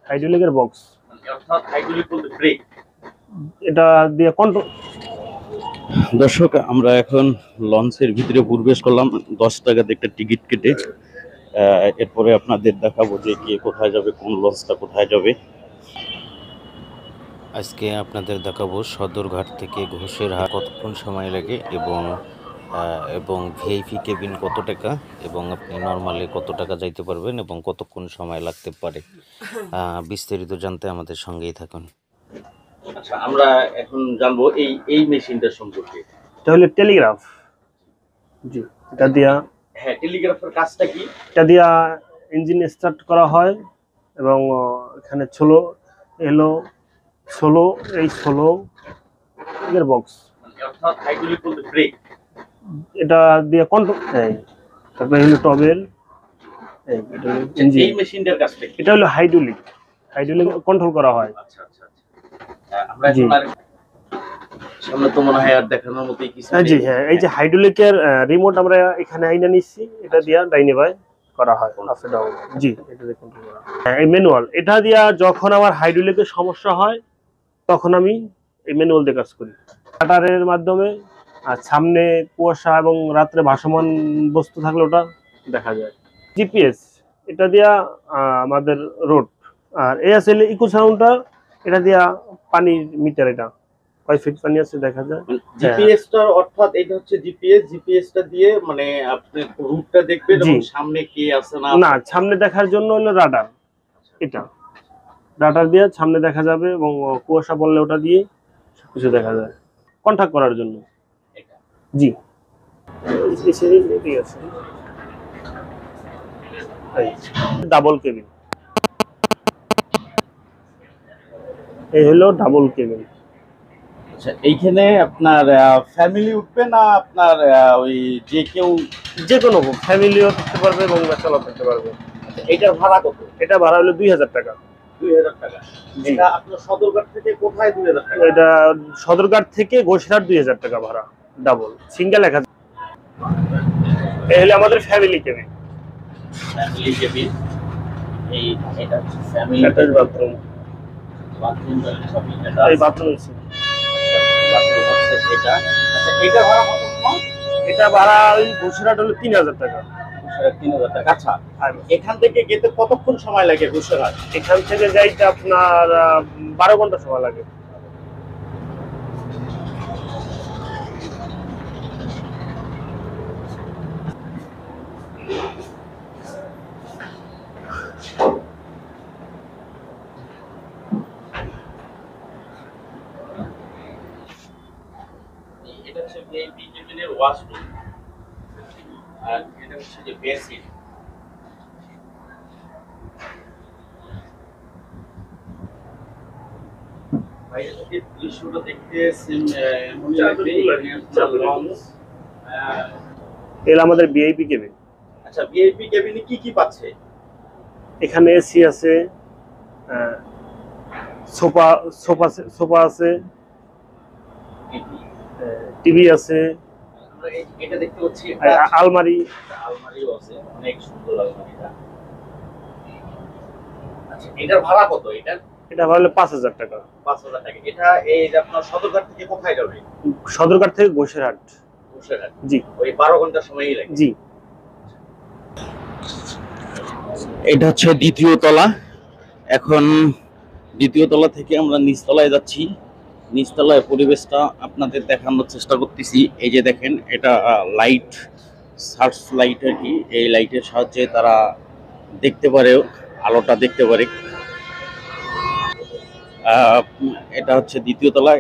হাইড্রোলিকের box, অর্থাৎ hydraulic বলতে break. এটা দিয়ে কন্ট্রোল। দর্শক, আমরা এখন লঞ্চের ভিতরে প্রবেশ করলাম 10 টাকাতে একটা টিকিট কেটে। এরপরে আপনাদের দেখাবো যে কে কোথায় যাবে, কোন লঞ্চটা কোথায় যাবে। আজকে আপনাদের দেখাবো সদরঘাট থেকে ঘোষেরহাট কতক্ষণ সময় লাগে এবং ভিআইপি কেবিন কত টাকা, এবং আপনি নর্মালি কত টাকা যাইতে পারবেন এবং কতক্ষণ সময় লাগতে পারে। বিস্তারিত জানতে আমাদের সঙ্গেই থাকুন। আচ্ছা, আমরা এখন জানবো এই মেশিনটার সম্পর্কে। এটা হলো টেলিগ্রাফ। জি, এটা দিয়া হ্যাঁ, টেলিগ্রাফের কাজটা কি? এটা দিয়া ইঞ্জিন স্টার্ট করা হয় এবং এখানে ষোলো এর বক্স, অর্থাৎ হাইড্রোলিক বলতে ব্রেক। এটা দিয়ে কন্ট্রোল। তারপরে হলো টবেল। এই মেশিনটার কাজটা কি? এটা হলো হাইড্রোলিক কন্ট্রোল করা হয়। আচ্ছা আচ্ছা আচ্ছা, আমরা এখন আর সামনে তো মনে হয় আর দেখানোর মতোই কিছু নেই। জি হ্যাঁ, এই যে হাইড্রোলিকের রিমোট আমরা এখানে আইনা নিচ্ছি, এটা দিয়া ডাইনে বাই করা হয়, আপ ডাউন। জি, এটা দিয়ে কন্ট্রোল করা হয়। এই ম্যানুয়াল, এটা দিয়া যখন আমার হাইড্রোলিকের সমস্যা হয় তখন আমি এই ম্যানুয়াল দিয়ে কাজ করি কাটারের মাধ্যমে। আর সামনে কুয়াশা এবং রাত্রে ভাসমান বস্তু থাকলে ওটা দেখা যায়। জিপিএস, এটা দিয়া আমাদের রোড। আর এই আছে ইকো সাউন্ডটা, এটা দিয়া পানির মিটার, এটা কয় ফিট পানি আছে দেখা যায়। জিপিএসটার অর্থাৎ এটা হচ্ছে জিপিএসটা দিয়ে মানে আপনি রুটটা দেখবেন এবং সামনে কে আছে না সামনে দেখার জন্য হলো রাডার। এটা রাডার দিয়ে সামনে দেখা যাবে এবং কুয়াশা পড়লে ওটা দিয়ে সবকিছু দেখা যায় কন্টাক্ট করার জন্য। জি, ডাবল কেবিন, এই হলো ডাবল কেবিন। আচ্ছা, এইখানে আপনার ফ্যামিলি উঠবে না আপনার ওই যে কোনো ফ্যামিলিও থাকতে পারবে এবং বাচ্চাও থাকতে পারবে। এটার ভাড়া কত? এটা ভাড়া হলো 2000 টাকা। 2000 টাকা। এটা আপনার সদরঘাট থেকে কোথায় 2000 টাকা? এটা সদরঘাট থেকে ঘোষেরহাট 2000 টাকা ভাড়া ডাবল। সিঙ্গেল 1000। এই হলো আমাদের ফ্যামিলি কেবিন। এটা হচ্ছে ফ্যামিলি বাথরুম। এই বাথরুম আছে। এটা এটা ভাড়া কত? এটা ভাড়া ওই ঘোষেরহাট হলো 3000 টাকা। 3000 টাকা। আচ্ছা, এখান থেকে যেতে কতক্ষণ সময় লাগে ঘোষেরহাট? এখান থেকে যাইতে আপনার 12 ঘন্টা সময় লাগে। এটা হচ্ছে ভিআইপি কেবিনের ওয়াশরুম, আর এটা হচ্ছে যে বেসিন। বাইরে থেকে দৃশ্যটা দেখতে মনে লাগবে লঞ্চ। এগুলো আমাদের ভিআইপি কেবিন। আচ্ছা, ভিআইপি কেবিনে কি কি পাচ্ছে? এখানে এসি আছে, সোফা আছে, টিভি আছে, এটা দেখতে পাচ্ছি আলমারিও আছে, অনেক সুন্দর আলমারিটা। আচ্ছা, এটার ভাড়া কত? এটা ভাড়া 5000 টাকা। 5000 টাকা। এটা এই যে আপনার সদরঘাট থেকে কোথায় যাবে? সদরঘাট থেকে ঘোষেরহাট। জি, ওই 12 ঘন্টা সময়ই লাগে। জি। এটা হচ্ছে দ্বিতীয় তলা। এখন দ্বিতীয় তলা থেকে আমরা নিচতলায় যাচ্ছি। নিচতলায় পরিবেশটা আপনাদের দেখানোর চেষ্টা করতেছি। এই যে দেখেন, এটা লাইট, সার্চ লাইট আর কি। এই লাইটের সাহায্যে তারা দেখতে পারে, আলোটা দেখতে পারে। এটা হচ্ছে দ্বিতীয় তলায়।